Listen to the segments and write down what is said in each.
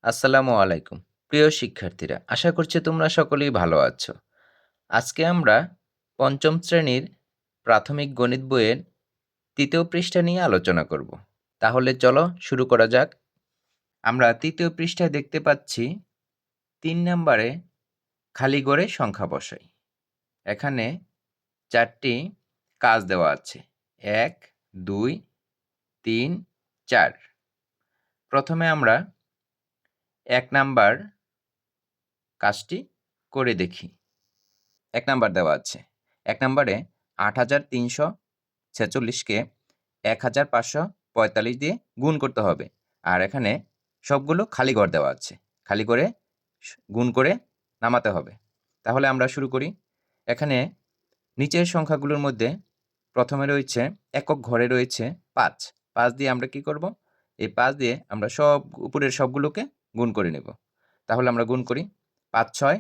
আসসালামু আলাইকুম। প্রিয় শিক্ষার্থীরা, আশা করছি তোমরা সকলেই ভালো আছো। আজকে আমরা পঞ্চম শ্রেণীর প্রাথমিক গণিত বইয়ের ৩য় পৃষ্ঠা নিয়ে আলোচনা করব। তাহলে চলো শুরু করা যাক। আমরা ৩য় পৃষ্ঠায় দেখতে পাচ্ছি ৩ নম্বরে খালি ঘরে সংখ্যা বসাই। এখানে ৪টি কাজ দেওয়া আছে। ১, ২, ৩, ৪। প্রথমে আমরা ১ নাম্বার কাজটি করে দেখি। ১ নাম্বার দেওয়া আছে। ১ নাম্বারে ৮৩৪৬ কে ১৫৪৫ দিয়ে গুণ করতে হবে। আর এখানে সবগুলো খালি ঘর দেওয়া আছে। খালি ঘরে গুণ করে নামাতে হবে। তাহলে আমরা শুরু করি। এখানে নিচের সংখ্যাগুলোর মধ্যে প্রথমে রয়েছে একক ঘরে রয়েছে ৫। ৫ দিয়ে আমরা কি করব? এই ৫ দিয়ে আমরা উপরের সবগুলোকে গুণ করে নেব। তাহলে আমরা গুণ করি। ৫, ৬,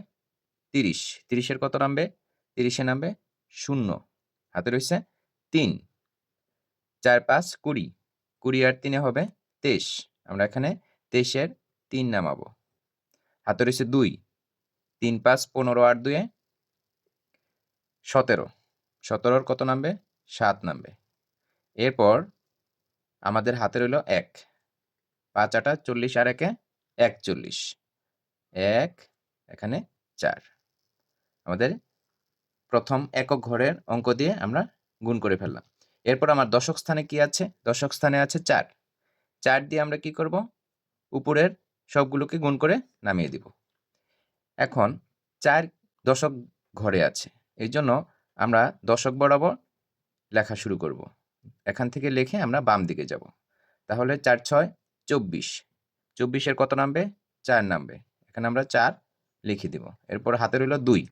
৩০। ৩০ এর কত নামবে? ৩০ এ নামবে ০। হাতে রয়েছে ৩। ৪, ৫, ২০। ২০ আর ৩ এ হবে ২৩। আমরা এখানে ২৩ এর ৩ নামাবো। হাতে রয়েছে ২। ৩, ৫, ১৫ আর ২ এ ১৭। ১৭ র কত নামবে? ৭ নামবে। এরপর আমাদের হাতে রইল ১। ৫ ৮ ৪০ আর ১ এ ৪১। ১ এখানে ৪। আমাদের প্রথম একক ঘরের অঙ্ক দিয়ে আমরা গুণ করে ফেললাম। এরপর আমার দশক স্থানে কি আছে? দশক স্থানে আছে ৪। ৪ দিয়ে আমরা কি করব? উপরের সবগুলোকে গুণ করে নামিয়ে দিব। এখন ৪ দশক ঘরে আছে। এইজন্য আমরা দশক বরাবর লেখা শুরু করব। এখান থেকে লিখে আমরা বাম দিকে যাব। তাহলে ৪, ৬, ২৪। ২৪ এর কত নামবে? ৪ নামবে। এখানে আমরা ৪ লিখে দিব। এরপর হাতে রইল ২।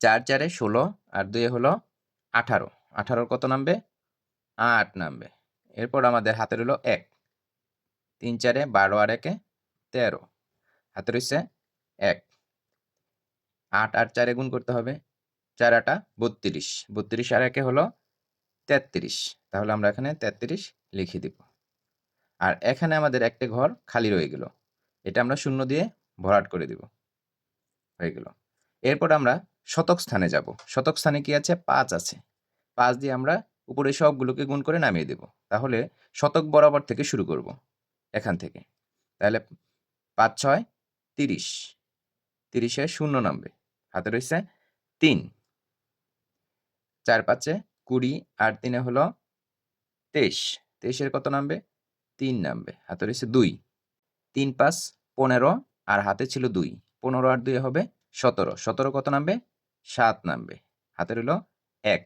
৪, ৪ এ ১৬ আর ২ এ হলো ১৮। ১৮ র কত নামবে? ৮ নামবে। এরপর আমাদের হাতে রইল ১। ৩, ৪ এ ১২ আর ১ এ ১৩। হাতে রইছে ১। ৮ আর ৪ এ গুণ করতে হবে। ৪ ৮ ৩২। ৩২ আর ১ এ হলো ৩৩। তাহলে আমরা এখানে ৩৩ লিখে দিব। আর এখানে আমাদের একটা ঘর খালি রয়ে গেল। এটা আমরা ০ দিয়ে ভরাট করে দিব। হয়ে গেল। এরপর আমরা শতক স্থানে যাব। শতক স্থানে কি আছে? ৫ আছে। ৫ দিয়ে আমরা উপরে সবগুলোকে গুণ করে নামিয়ে দেব। তাহলে শতক বরাবর থেকে শুরু করব। এখান থেকে। তাহলে ৫, ৬, ৩০। ৩০ এ ০ নামবে। হাতে রইছে ৩। ৪, ৫ এ ২০ আর ৩ এ হলো ২৩। ২৩ এর কত নামবে? ৩ নামবে। হাতে রইছে ২। ৩, ৫, ১৫ আর হাতে ছিল ২। ১৫ আর ২ এ হবে ১৭। ১৭ কত নামবে? ৭ নামবে। হাতে রইল ১।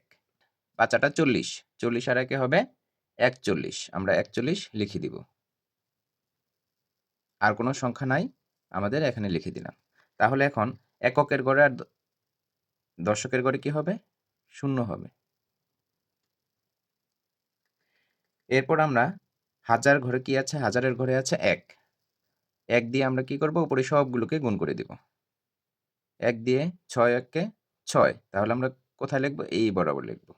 ৫ ৮ ৪০। ৪০ আর ১ এ হবে ৪১। আমরা ৪১ লিখে দিব। আর কোনো সংখ্যা নাই, আমাদের এখানে লিখে দিলাম। তাহলে এখন এককের ঘরে আর দশকের ঘরে কি হবে? ০ হবে। এরপর আমরা হাজার ঘরে কি আছে? হাজারের ঘরে আছে ১। ১ দিয়ে আমরা কি করব? উপরে সবগুলোকে গুণ করে দিব। ১ দিয়ে ৬ ১ এ ৬। তাহলে আমরা কোথায় লিখব? এই বরাবর লিখব।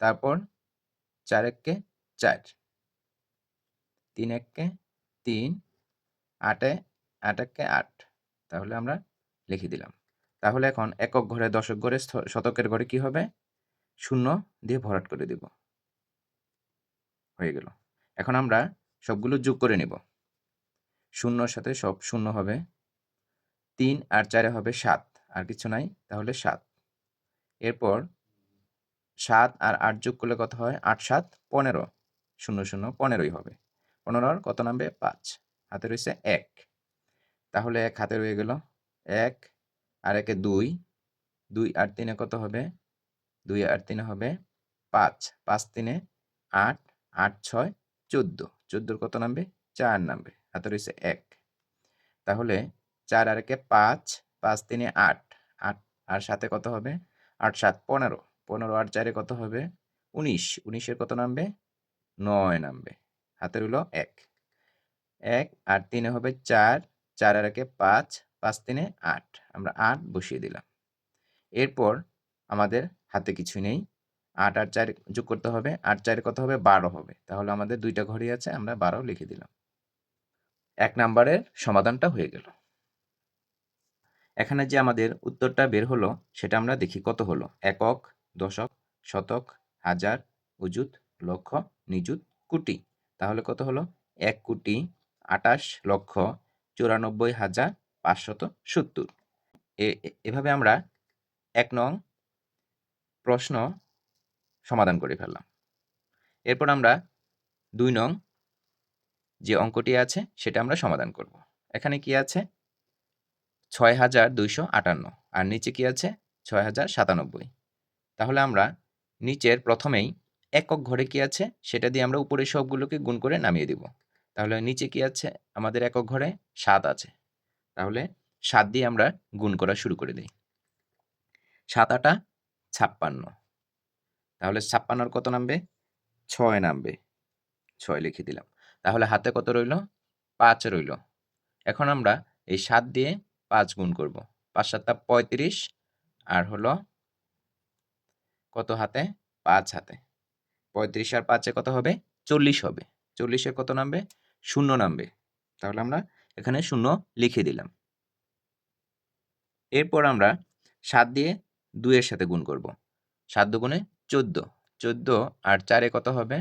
তারপর ৪ ১ এ ৪। ৩ ১ এ ৩। ৮ এ ৮ ১ এ ৮। তাহলে আমরা লিখে দিলাম। তাহলে এখন একক ঘরে, দশক ঘরে, শতকের ঘরে কি হবে? ০ দিয়ে ভরাট করে দিব। হয়ে গেল। এখন আমরা সবগুলো যোগ করে নেব। ০ র সাথে সব ০ হবে। ৩ আর ৪ এ হবে ৭। আর কিছু নাই, তাহলে ৭। এরপর ৭ আর ৮ যোগ করলে কত হয়? ৮ ৭ ১৫। ০ ০ ১৫ই হবে। ১৫ আর কত নামবে? ৫। হাতে রইছে ১। তাহলে ১ হাতে রয়ে গেল। ১ আর ১ এ ২। ২ আর ৩ এ কত হবে? ২ আর ৩ এ হবে ৫। ৫ ৩ এ ৮। ৮ ৬ ১৪। ১৪ র কত নামবে? ৪ নামবে। হাতে রইছে ১। তাহলে ৪ আর ১ এ ৫। ৫ ৩ এ ৮। ৮ আর ৭ এ কত হবে? ৮ ৭ ১৫। ১৫ আর ৪ এ কত হবে? ১৯। ১৯ এর কত নামবে? ৯ নামবে। হাতে রইল ১। ১ আর ৩ এ হবে ৪। ৪ আর ১ এ ৫। ৫ ৩ এ ৮। আমরা ৮ বসিয়ে দিলাম। এরপর আমাদের হাতে কিছুই নেই। ৮ আর ৪ যোগ করতে হবে। ৮ ৪ এ কত হবে? ১২ হবে। তাহলে আমাদের ২ টা ঘরই আছে, আমরা ১২ লিখে দিলাম। 1 নাম্বারের সমাধানটা হয়ে গেল। এখানে যে আমাদের উত্তরটা বের হলো সেটা আমরা দেখি কত হলো। একক, দশক, শতক, হাজার, অযুত, লক্ষ, নিযুত, কোটি। তাহলে কত হলো? ১,২৮,৯৪,৫৭০। এভাবে আমরা ১ নং প্রশ্ন সমাধান করে ফেললাম। এরপর আমরা ২ নং যে অঙ্কটি আছে সেটা আমরা সমাধান করব। এখানে কি আছে? ৬,২৫৮ আর নিচে কি আছে? ৬,০৯৭। তাহলে আমরা নিচের প্রথমেই একক ঘরে কি আছে সেটা দিয়ে আমরা উপরের সবগুলোকে গুণ করে নামিয়ে দিব। তাহলে নিচে কি আছে? আমাদের একক ঘরে ৭ আছে। তাহলে ৭ দিয়ে আমরা গুণ করা শুরু করে দেই। ৭ ৮ ৫৬। তাহলে ৫৬ কত নামবে? ৬ নামবে। ৬ লিখে দিলাম। তাহলে হাতে কত রইল? ৫ রইল। এখন আমরা এই ৭ দিয়ে ৫ গুণ করব। ৫ ৭ ৩৫ আর হলো কত হাতে? ৫ হাতে। ৩৫ আর ৫ এ কত হবে? ৪০ হবে। ৪০ এ কত নামবে? ০ নামবে। তাহলে আমরা এখানে ০ লিখে দিলাম। এরপর আমরা ৭ দিয়ে ২ এর সাথে গুণ করব। ৭ দুগুণে ১৪। ১৪ আর ৪ এ কত হবে?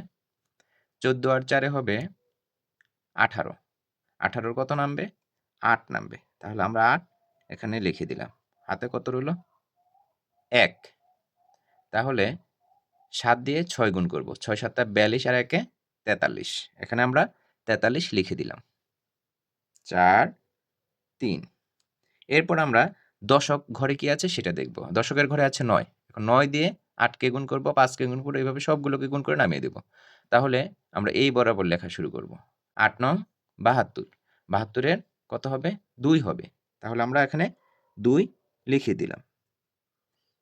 ১৪ আর ৪ এ হবে ১৮। ১৮ র কত নামবে? ৮ নামবে। তাহলে আমরা ৮ এখানে লিখে দিলাম। হাতে কত রইল? ১। তাহলে ৭ দিয়ে ৬ গুণ করব। ৬ ৭ ৪২ আর ১ এ ৪৩। এখানে আমরা ৪৩ লিখে দিলাম। ৪ ৩। এরপর আমরা দশক ঘরে কি আছে সেটা দেখব। দশকের ঘরে আছে ৯। এখন ৯ দিয়ে ৮ কে গুণ করব, ৫ কে গুণ করব, এভাবে সবগুলোকে গুণ করে নামিয়ে দেব। তাহলে আমরা এই বরাবর লেখা শুরু করব। ৮ নং ৭২। ৭২ এর কত হবে? ২ হবে। তাহলে আমরা এখানে ২ লিখে দিলাম।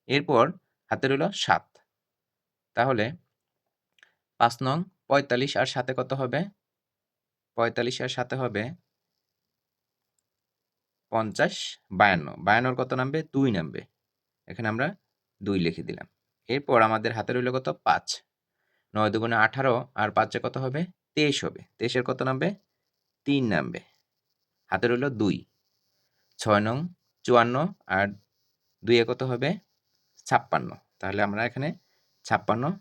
এরপর হাতে রইল ৭। তাহলে ৫ নং ৪৫ আর ৭ এ কত হবে? ৪৫ আর ৭ এ হবে ৫০, ৫২। ৫২ র কত নামবে? ২ নামবে। এখানে আমরা ২ লিখে দিলাম। এরপর আমাদের হাতে রইল কত? ৫। ৯ দুগুণে ১৮ আর ৫ এ কত হবে? ২৩ হবে। ২৩ এর কত নামবে? ৩ নামবে। হাতে রইল ২। ৬ নং ৫৪ আর ২ এ কত হবে? ৫৬। তাহলে আমরা এখানে ৫৬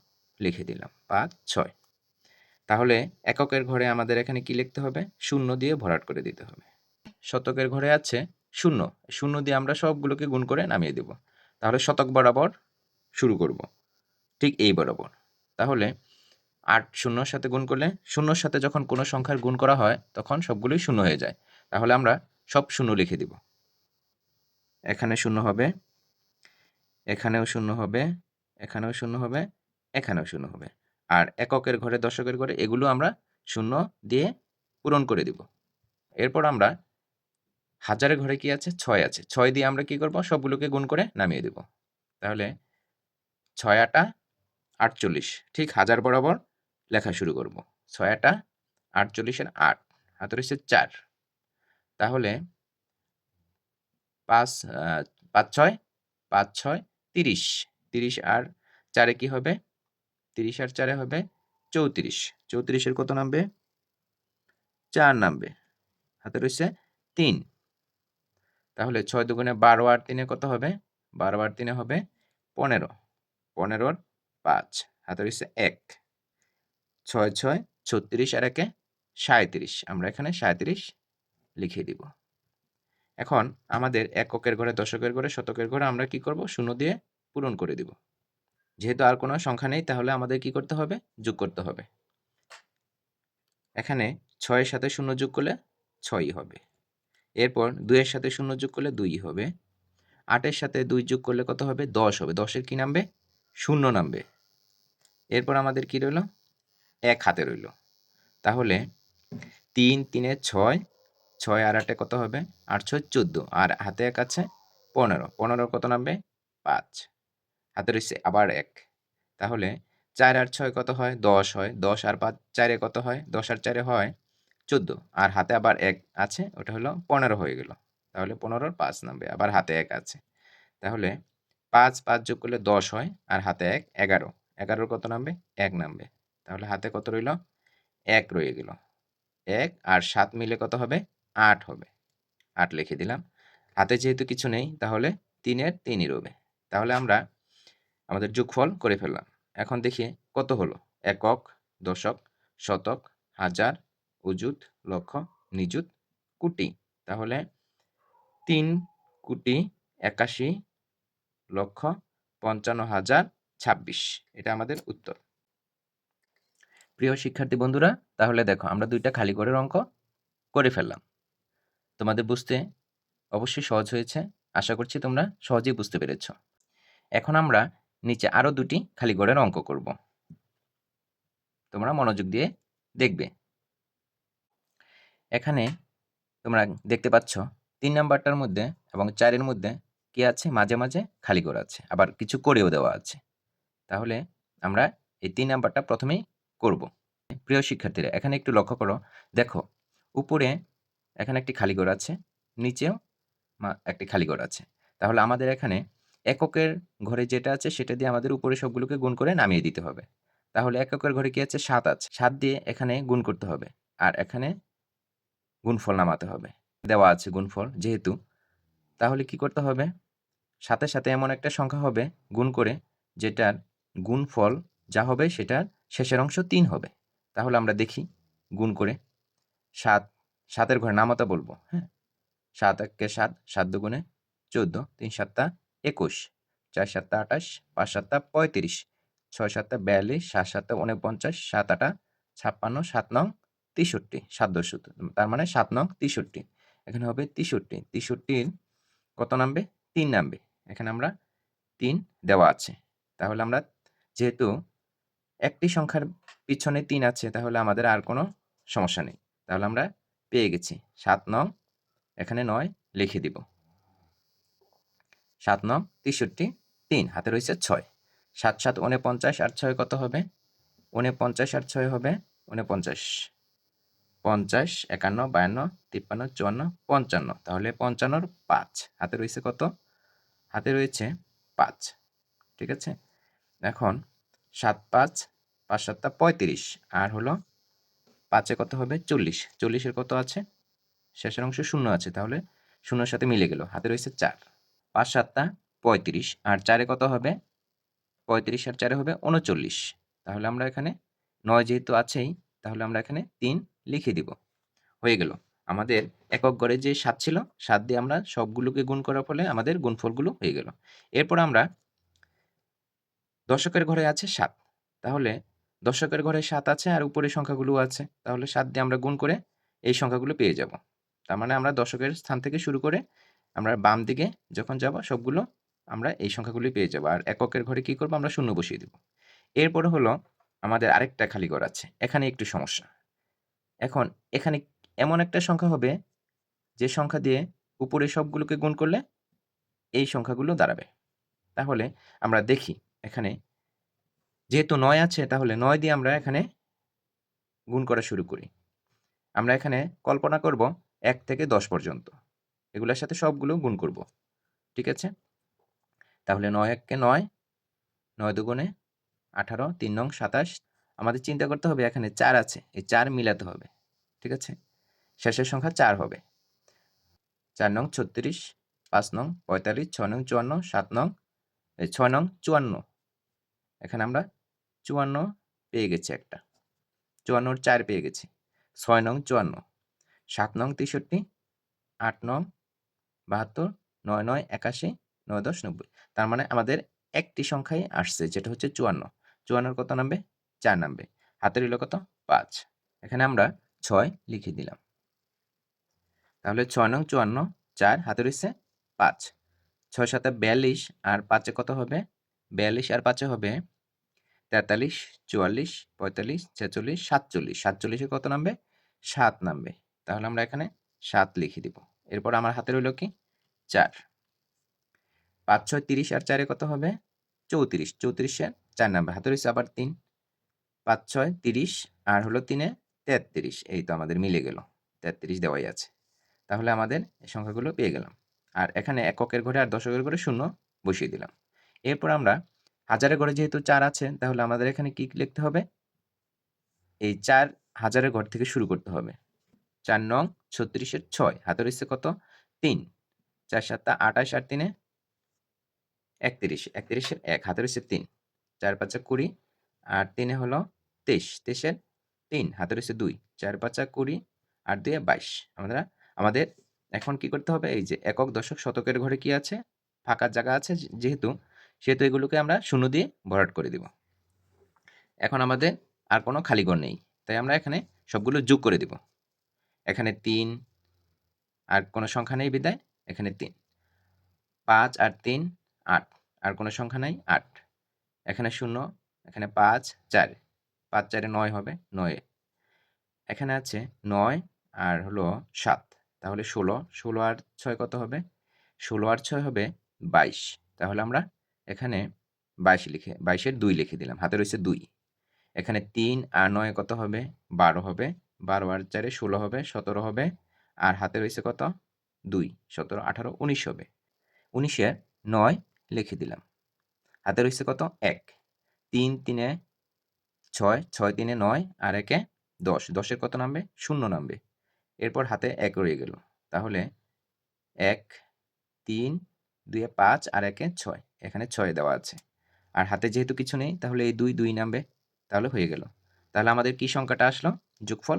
লিখে দিলাম। ৫ ৬। তাহলে এককের ঘরে আমাদের এখানে কি লিখতে হবে? ০ দিয়ে ভরাট করে দিতে হবে। শতকের ঘরে আছে ০। ০ দিয়ে আমরা সবগুলোকে গুণ করে নামিয়ে দেব। তাহলে শতক বরাবর শুরু করব। ঠিক এই বরাবর। তাহলে ৮ ০ র সাথে গুণ করলে ০ র সাথে যখন কোনো সংখ্যার গুণ করা হয় তখন সবগুলোই ০ হয়ে যায়। তাহলে আমরা সব ০ লিখে দিব। এখানে ০ হবে, এখানেও ০ হবে, এখানেও ০ হবে, এখানেও ০ হবে। আর এককের ঘরে, দশকের ঘরে এগুলো আমরা ০ দিয়ে পূরণ করে দিব। এরপর আমরা হাজারের ঘরে কি আছে? ৬ আছে। ৬ দিয়ে আমরা কি করব? সবগুলোকে গুণ করে নামিয়ে দেব। তাহলে ৬ ৮ ৪৮। ঠিক হাজার বরাবর লেখা শুরু করব। ৬ ৮ ৪৮ এর ৮ হাতে রয়েছে ৪। তাহলে ৫ ৫ ৬ ৩০। ৩০ আর ৪ এ কি হবে? ৩০ আর ৪ এ হবে ৩৪। ৩৪ এর কত নামবে? ৪ নামবে। হাতে রয়েছে ৩। তাহলে ৬ দুগুণে ১২ আর ৩ এ কত হবে? ১২ আর ৩ এ হবে ১৫। ১৫ র ৫ হাতে রয়েছে ১। ৬ ৬ ৩৬ আর ১ এ ৩৭। আমরা এখানে ৩৭ লিখে দিব। এখন আমাদের এককের ঘরে, দশকের ঘরে, শতকের ঘরে আমরা কি করব? ০ দিয়ে পূরণ করে দিব। যেহেতু আর কোনো সংখ্যা নেই তাহলে আমাদের কি করতে হবে? যোগ করতে হবে। এখানে ৬ এর সাথে ০ যোগ করলে ৬ই হবে। এরপর ২ এর সাথে ০ যোগ করলে ২ই হবে। ৮ এর সাথে ২ যোগ করলে কত হবে? ১০ হবে। ১০ এর কি নামবে? ০ নামবে। এরপর আমাদের কি রইল? ১ হাতে রইল। তাহলে ৩ ৩ এ ৬, ৬ আর ৮ এ কত হবে? ৮ ৬ ১৪ আর হাতে ১ আছে ১৫। ১৫ কত নামবে? ৫। হাতে রয়েছে আবার ১। তাহলে ৪ আর ৬ কত হয়? ১০ হয়। ১০ আর ৫ ৪ এ কত হয়? ১০ আর ৪ এ হয় ১৪ আর হাতে আবার ১ আছে, ওটা হলো ১৫ হয়ে গেল। তাহলে ১৫ র ৫ নামবে। আবার হাতে ১ আছে। তাহলে ৫ ৫ যোগ করলে ১০ হয় আর হাতে ১ ১১। ১১ র কত নামবে? ১ নামবে। তাহলে হাতে কত রইল? ১ রয়ে গেল। 1 আর 7 মিলে কত হবে? 8 হবে। 8 লিখে দিলাম। হাতে যেহেতু কিছু নেই তাহলে ৩ এর ৩ই রবে। তাহলে আমরা আমাদের যোগফল করে ফেললাম। এখন দেখি কত হলো? একক, দশক, শতক, হাজার, অযুত, লক্ষ, নিযুত, কোটি। তাহলে ৩,৮১,৫৫,০২৬ এটা আমাদের উত্তর। প্রিয় শিক্ষার্থী বন্ধুরা, তাহলে দেখো আমরা ২ টা খালি ঘরের অঙ্ক করে ফেললাম। তোমাদের বুঝতে অবশ্যই সহজ হয়েছে। আশা করছি তোমরা সহজেই বুঝতে পেরেছ। এখন আমরা নিচে আরও ২টি খালি ঘরের অঙ্ক করব। তোমরা মনোযোগ দিয়ে দেখবে। এখানে তোমরা দেখতে পাচ্ছ ৩ নাম্বারটার মধ্যে এবং ৪ এর মধ্যে কি আছে? মাঝে, মাঝে খালি ঘর আছে। আবার কিছু করেও দেওয়া আছে। তাহলে আমরা এই ৩ নাম্বারটা প্রথমেই করব। প্রিয় শিক্ষার্থীরা, এখানে একটু লক্ষ্য করো। দেখো, উপরে এখানে একটি খালি ঘর আছে, নিচেও একটি খালি ঘর আছে। তাহলে আমাদের এখানে এককের ঘরে যেটা আছে সেটা দিয়ে আমাদের উপরে সবগুলোকে গুণ করে নামিয়ে দিতে হবে। তাহলে এককের ঘরে কি আছে? ৭ আছে। ৭ দিয়ে এখানে গুণ করতে হবে। আর এখানে গুণফল নামাতে হবে। দেওয়া আছে গুণফল যেহেতু, তাহলে কি করতে হবে? সাথে, সাথে এমন একটা সংখ্যা হবে গুণ করে যেটার গুণফল যা হবে সেটার শেষের অংশ ৩ হবে। তাহলে আমরা দেখি গুণ করে। ৭, ৭ এর ঘরে নামাতে বলবো, হ্যাঁ? ৭ একে ৭, ৭ দুগুণে ১৪, ৩ সাতটা ২১, ৪ সাতটা ২৮, ৫ সাতটা ৩৫, ৬ সাতটা ৪২, ৭ সাতটা ৪৯, ৭ আটা ৫৬, ৭ নং ৬৩, ৭ ১০ তার মানে ৭ নং ৬৩। এখানে হবে ৬৩। ৬৩-র কত নামবে? ৩ নামবে। এখানে আমরা ৩ দেওয়া আছে। তাহলে আমরা যেহেতু একটি সংখ্যার পিছনে ৩ আছে তাহলে আমাদের আর কোনো সমস্যা নেই। তাহলে আমরা পেয়ে গেছি ৭ নং, এখানে ৯ লিখে দিব। ৭ নং ৬৩, ৩ হাতে রয়েছে ৬। ৭ ৭ ৪৯ আর ৬ কত হবে? ৪৯ আর ৬ হবে ৪৯। ৫০, ৫১, ৫২, ৫৩, ৫৪, ৫৫। তাহলে ৫৫-র ৫ হাতে রয়েছে কত? হাতে রয়েছে ৫। ঠিক আছে? এখন ৭ ৫, ৫ ৭ ৩৫ আর হলো ৫ এ কত হবে? ৪০। ৪০ এর কত আছে? শেষের অংশে ০ আছে। তাহলে ০ এর সাথে মিলে গেল। হাতে রয়েছে ৪। ৫ ৭ ৩৫ আর ৪ এ কত হবে? ৩৫ আর ৪ এ হবে ৩৯। তাহলে আমরা এখানে ৯ যেহেতু আছেই, তাহলে আমরা এখানে ৩ লিখে দিব। হয়ে গেল। আমাদের একক ঘরে যে ৭ ছিল, ৭ দিয়ে আমরা সবগুলোকে গুণ করার ফলে আমাদের গুণফলগুলো হয়ে গেল। এরপর আমরা দশকের ঘরে আছে ৭। তাহলে দশকের ঘরে ৭ আছে আর উপরের সংখ্যাগুলোও আছে। তাহলে ৭ দিয়ে আমরা গুণ করে এই সংখ্যাগুলো পেয়ে যাব। তার মানে আমরা দশকের স্থান থেকে শুরু করে আমরা বাম দিকে যখন যাব সবগুলো আমরা এই সংখ্যাগুলোই পেয়ে যাব। আর এককের ঘরে কি করব? আমরা ০ বসিয়ে দিব। এরপরে হলো আমাদের আরেকটা খালি ঘর আছে। এখানে একটু সমস্যা। এখন এখানে এমন একটা সংখ্যা হবে যে সংখ্যা দিয়ে উপরে সবগুলোকে গুণ করলে এই সংখ্যাগুলো দাঁড়াবে। তাহলে আমরা দেখি এখানে যেহেতু ৯ আছে তাহলে ৯ দিয়ে আমরা এখানে গুণ করা শুরু করি। আমরা এখানে কল্পনা করব ১ থেকে ১০ পর্যন্ত। এগুলোর সাথে সবগুলো গুণ করব। ঠিক আছে? তাহলে ৯ ১ ৯, ৯ দুগুণে ১৮, ৩ নং ২৭। আমাদের চিন্তা করতে হবে এখানে ৪ আছে। এই ৪ মিলাতে হবে। ঠিক আছে? শেষের সংখ্যা ৪ হবে। ৪ নং ৩৬, ৫ নং ৪৫, ৬ নং ৫৪, ৭ নং ৬ নং ৫৪। এখানে আমরা ৫৪ পেয়ে গেছি একটা। ৫৪-র ৪ পেয়ে গেছি। ৬ নং ৫৪, ৭ নং ৬৩, ৮ নং ৭২, ৯ ৯ ৮১, ৯ ১০ ৯০। তার মানে আমাদের একটি সংখ্যাই আসছে যেটা হচ্ছে ৫৪। ৫৪-র কত নামবে? ৪ নামবে। হাতে রইল কত? ৫। এখানে আমরা ৬ লিখে দিলাম। তাহলে ৬ নং ৫৪, ৪ হাতে রয়েছে ৫। ৬ ৭ ৪২ আর ৫ এ কত হবে? ৪২ আর ৫ এ হবে ৪৩, ৪৪, ৪৫, ৪৬, ৪৭। ৪৭ এ কত নামবে? ৭ নামবে। তাহলে আমরা এখানে ৭ লিখে দিব। এরপর আমার হাতে রইল কি? ৪। ৫ ৬ ৩০ আর ৪ এ কত হবে? ৩৪। ৩৪ এ ৪ নামবে। হাতে রয়েছে আবার ৩। ৫ ৬ ৩০ আর হলো ৩ এ ৩৩। এই তো আমাদের মিলে গেল। ৩৩ দেওয়াই আছে। তাহলে আমাদের এই সংখ্যাগুলো পেয়ে গেলাম। আর এখানে এককের ঘরে আর দশকের ঘরে ০ বসিয়ে দিলাম। এরপর আমরা হাজারের ঘরে যেহেতু ৪ আছে তাহলে আমাদের এখানে কি লিখতে হবে? এই ৪ হাজারের ঘর থেকে শুরু করতে হবে। 4 নং 36-এর 6, হাতে রয়েছে কত? 3, 4 7 28 আর 3 31, 31-এর 1, হাতে রয়েছে 3, 4 5 20 আর 3 হলো 23, 23-এর 3, হাতে রয়েছে 2, 4 5 20 আর 2 22। আমাদের এখন কি করতে হবে? এই যে একক, দশক, শতকের ঘরে কি আছে? ফাঁকা জায়গা আছে যেহেতু, সেহেতু এগুলোকে আমরা শূন্য দিয়ে ভরাট করে দিব। এখন আমাদের আর কোনো খালি ঘর নেই, তাই আমরা এখানে সবগুলো যোগ করে দিব। এখানে 3, আর কোনো সংখ্যা নেই বিদায় এখানে 3, 5 আর 3 8, আর কোনো সংখ্যা নাই 8, এখানে 0, এখানে 5 4, 5 4 9 হবে 9, এখানে আছে 9 আর হলো 7, তাহলে 16, 16 আর 6 কত হবে? 16 আর 6 হবে 22, তাহলে আমরা এখানে 22-এর 2 লিখে দিলাম, হাতে রয়েছে 2। এখানে 3 আর 9 কত হবে? 12 হবে, 12 আর 4 16 হবে, 17 হবে, আর হাতে রয়েছে কত? 2, 17 18 19 হবে। 19-এর 9 লিখে দিলাম, হাতে রয়েছে কত? 1, 3 3 6, 6 3 9 আর 1 10, 10-এর কত নামবে? 0 নামবে। এরপর হাতে 1 রয়ে গেল, তাহলে 1 3 2 5 আর 1 6, এখানে 6 দেওয়া আছে, আর হাতে যেহেতু কিছু নেই তাহলে এই 2 2 নামবে, তাহলে হয়ে গেল। তাহলে আমাদের কি সংখ্যাটা আসলো? যোগফল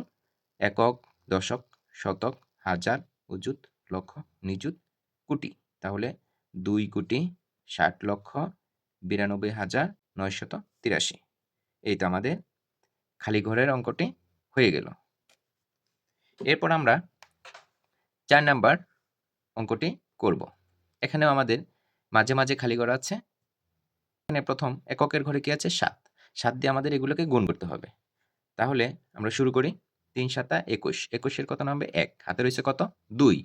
একক, দশক, শতক, হাজার, অযুত, লক্ষ, নিযুত, কোটি। তাহলে 2,60,92,983। এই তো আমাদের খালি ঘরের অঙ্কটি হয়ে গেল। এরপর আমরা 4 নাম্বার অঙ্কটি করব। এখানেও আমাদের মাঝে মাঝে খালি ঘর আছে। এখানে প্রথম এককের ঘরে কি আছে? 7, 7 দিয়ে আমাদের এগুলোকে গুণ করতে হবে। তাহলে আমরা শুরু করি। 3 7 21, 21-এর কত নামবে? 1, হাতে রয়েছে কত? 2,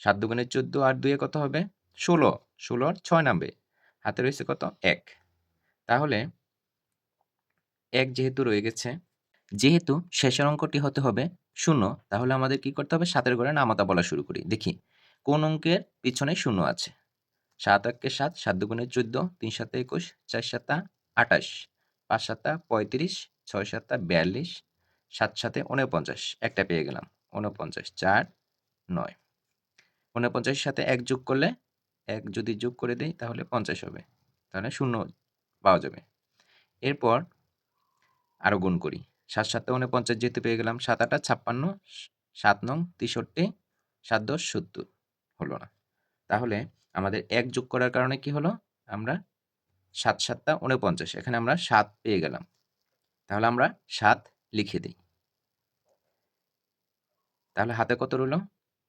7 দুগুণে 14 আর 2 কত হবে? 16, 16 আর 6 নামবে, হাতে রয়েছে কত? 1। তাহলে 1 যেহেতু রয়ে গেছে, যেহেতু শেষের অঙ্কটি হতে হবে 0, তাহলে আমাদের কি করতে হবে? 7-এর ঘরে নামতা বলা শুরু করি। দেখি কোন অঙ্কের পিছনে 0 আছে। 7 1 7, 7 দুগুণে 14, 3 7 21, 4 7 28, 5 7 35, 6 7 42, 7 7 49, একটা পেয়ে গেলাম 49, 4 9। 49-এর সাথে 1 যোগ করলে, 1 যদি যোগ করে দেই তাহলে 50 হবে, তাহলে 0 পাওয়া যাবে। এরপর আরও গুণ করি। 7 7 49 যেহেতু পেয়ে গেলাম, 7 8 56, 7 9 63, 7 10 70 হলো না। তাহলে আমাদের 1 যোগ করার কারণে কি হলো? আমরা 7 7 49, এখানে আমরা 7 পেয়ে গেলাম, তাহলে আমরা 7 লিখে দিই। তাহলে হাতে কত রইল?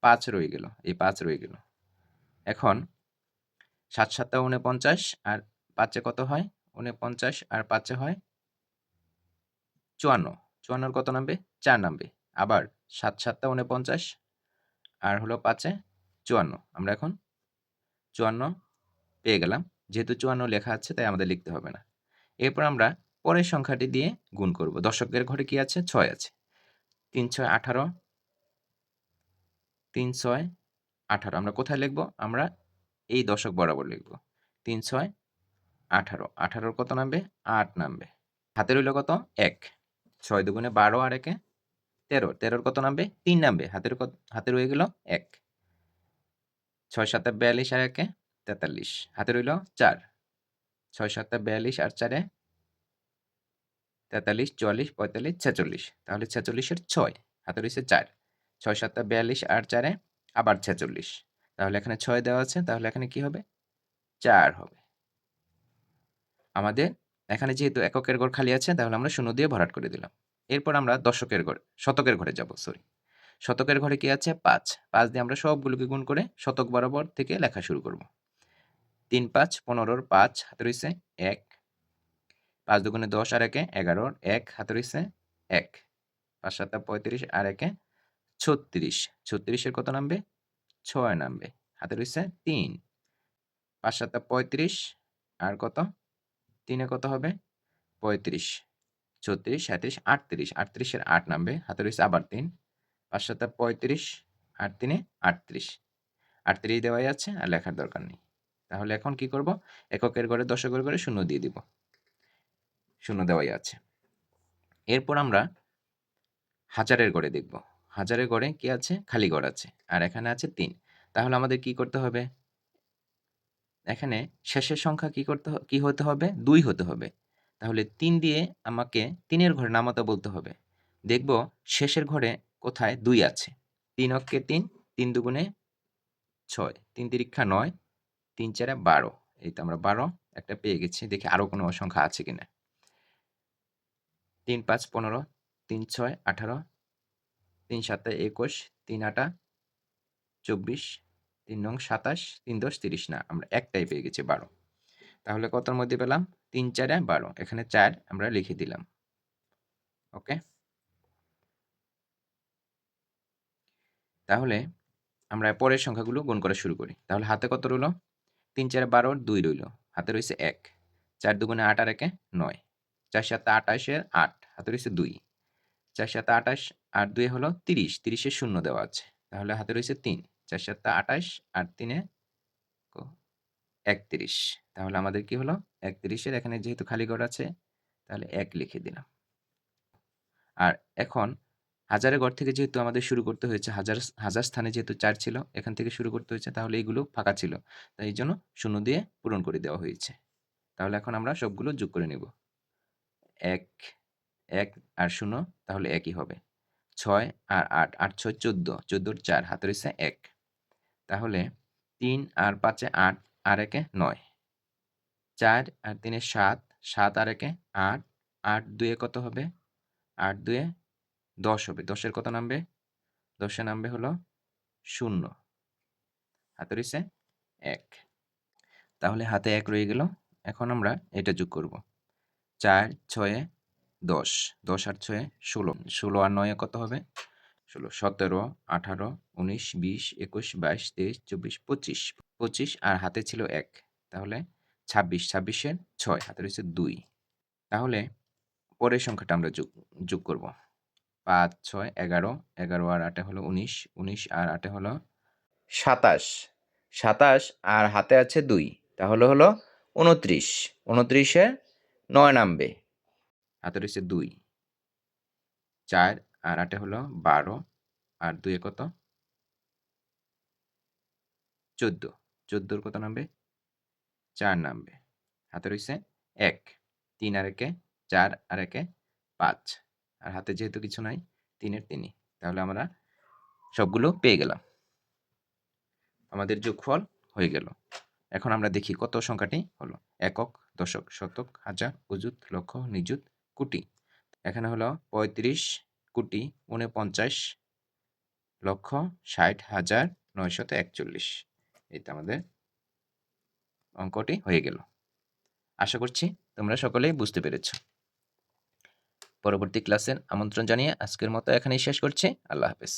5 রয়ে গেল, এই 5 রয়ে গেল। এখন 7 7 49 আর 5 কত হয়? 49 আর 5 হয় 54, 54-এর কত নামবে? 4 নামবে। আবার 7 7 49 আর হলো 5 54, আমরা এখন 54 পেয়ে গেলাম। যেহেতু 54 লেখা আছে তাই আমাদের লিখতে হবে না। এরপর আমরা পরের সংখ্যাটি দিয়ে গুণ করব। দশকের ঘরে কি আছে? 6 আছে। 3 6 18, 3 6 18, আমরা কোথায় লিখব? আমরা এই দশক বরাবর লিখব। 3 6 18, 18-র কত নামবে? 8 নামবে। হাতে রইল কত? 1, 6 দুগুণে 12 আর 1 13, 13-র কত নামবে? 3 নামবে, হাতে রয়ে গেল 1, 6 7 42 আর 1 43, হাতে রইল 4, 6 7 42 আর 4 43 44 45 46, তাহলে 46-এর 6, হাতে রয়েছে 4, 6 7 42 আর 4 আবার 46, তাহলে এখানে 6 দেওয়া আছে, তাহলে এখানে কি হবে? 4 হবে। আমাদের এখানে যেহেতু এককের ঘর খালি আছে, তাহলে আমরা 0 দিয়ে ভরাট করে দিলাম। এরপর আমরা শতকের ঘরে যাব। শতকের ঘরে কি আছে? 5, 5 দিয়ে আমরা সবগুলোকে গুণ করে শতক বরাবর থেকে লেখা শুরু করব। 3 5 15-র 5, হাতে রয়েছে 1, 5 দুগুণে 10 আর 1 11, 1 হাতে রয়েছে 1, 5 7 35 আর 1 36, 36-এর কত নামবে? 6 নামবে, হাতে রয়েছে 3, 5 7 35 আর কত? 3-এ কত হবে? 35, 36 37 38, 38-এর 8 নামবে, হাতে রয়েছে আবার 3, 5 7 35 আর 3-এ 38, 38 দেওয়াই আছে, আর লেখার দরকার নেই। তাহলে এখন কি করব? এককের ঘরে দশকের ঘরে 0 দিয়ে দিব, 0 দেওয়াই আছে। এরপর আমরা হাজারের ঘরে দেখব। হাজারের ঘরে কি আছে? খালি ঘর আছে। আর এখানে আছে ৩। তাহলে আমাদের কি করতে হবে? এখানে শেষের সংখ্যা কি হতে হবে? ২ হতে হবে। তাহলে ৩ দিয়ে আমাকে ৩ এর ঘরে নামাতে বলতে হবে। দেখব শেষের ঘরে কোথায় ২ আছে। ৩ অক্কে ৩, ৩ দুগুণে ৬, ৩ তিরিক্ষা ৯, ৩ চারে ১২। এই তো আমরা ১২ একটা পেয়ে গেছি। দেখি আরো কোনো সংখ্যা আছে কিনা। ৩ ৫ ১৫, ৩ ৬ ১৮, ৩ ৭ ২১, ৩ ৮ ২৪, ৩ নং ২৭, ৩ ১০ ৩০ না, আমরা একটাই পেয়ে গেছি ১২। তাহলে কতর মধ্যে পেলাম? ৩ ৪ ১২। এখানে ৪ আমরা লিখে দিলাম। ওকে? তাহলে আমরা পরের সংখ্যাগুলো গুণ করা শুরু করি। তাহলে হাতে কত রইল? ৩ ৪ ১২ আর ২ রইল। হাতে রইছে ১। ৪ দুগুণে ৮ আর একে ৯। ৪ ৭ ২৮ এর ৮। হাতে রইছে ২। ৪ ৭ ২৮ আর ২ হলো ৩০। ৩০ এর শূন্য দেওয়া আছে। তাহলে হাতে রইছে ৩। ৪ ৭ ২৮ আর ৩ এ ৩১। তাহলে আমাদের কি হলো? ৩১ এর এখানে যেহেতু খালি ঘর আছে, তাহলে ১ লিখে দিলাম। আর এখন হাজারের ঘর থেকে যেহেতু আমাদের শুরু করতে হয়েছে, হাজার স্থানে যেহেতু ৪ ছিল, এখান থেকে শুরু করতে হয়েছে, তাহলে এইগুলো ফাঁকা ছিল। তাই এইজন্য শূন্য দিয়ে পূরণ করে দেওয়া হয়েছে। তাহলে এখন আমরা সবগুলো যোগ করে নিব। ১, ১ আর ০ তাহলে ১ই হবে। ৬ আর ৮, ৮ ৬ ১৪, ১৪ র ৪, হাতে রইছে ১। তাহলে ৩ আর ৫ এ ৮ আর ১ এ ৯। ৪ আর ৩ এ ৭, ৭ আর ১ এ ৮, ৮ ২ এ কত হবে? ৮ ২ এ ১০ হবে। ১০ এর কত নামবে? ১০ এ নামবে হলো ০। হাতে রইছে ১। তাহলে হাতে ১ রয়ে গেল। এখন আমরা এটা যোগ করব। ৪ ৬ এ ১০, ১০ আর ৬ এ ১৬, ১৬ আর ৯ এ কত হবে? ১৬, ১৭, ১৮, ১৯, ২০, ২১, ২২, ২৩, ২৪, ২৫, ২৫ আর হাতে ছিল ১। তাহলে ২৬, ২৬ এর ৬, হাতে রয়েছে ২। তাহলে পরের সংখ্যাটা আমরা যোগ করব। ৫ ৬ ১১, ১১ আর ৮ এ হলো ১৯, ১৯ আর ৮ এ হলো ২৭, ২৭ আর হাতে আছে ২, তাহলে হলো ২৯, ২৯ এ ৯ নামবে। হাতে রয়েছে ২। ৪ আর ৮ এ হলো ১২ আর ২ এ কত? ১৪, ১৪ এর কত নামবে? ৪ নামবে। হাতে রইছে ১। ৩ আর ১ এ ৪ আর ১ এ ৫। আর হাতে যেহেতু কিছু নাই, ৩ এর ৩ই। তাহলে আমরা সবগুলো পেয়ে গেলাম। আমাদের যোগফল হয়ে গেল। এখন আমরা দেখি কত সংখ্যাটি হলো। একক, দশক, শতক, হাজার, অযুত, লক্ষ, নিযুত, কোটি। এখানে হলো ৩৫ কোটি ৪৯ লক্ষ ৬০ হাজার ৯৪১। এই তো আমাদের অঙ্কটি হয়ে গেল। আশা করছি তোমরা সকলেই বুঝতে পেরেছ। পরবর্তী ক্লাসের আমন্ত্রণ জানিয়ে আজকের মতো এখানেই শেষ করছি। আল্লাহ হাফেজ।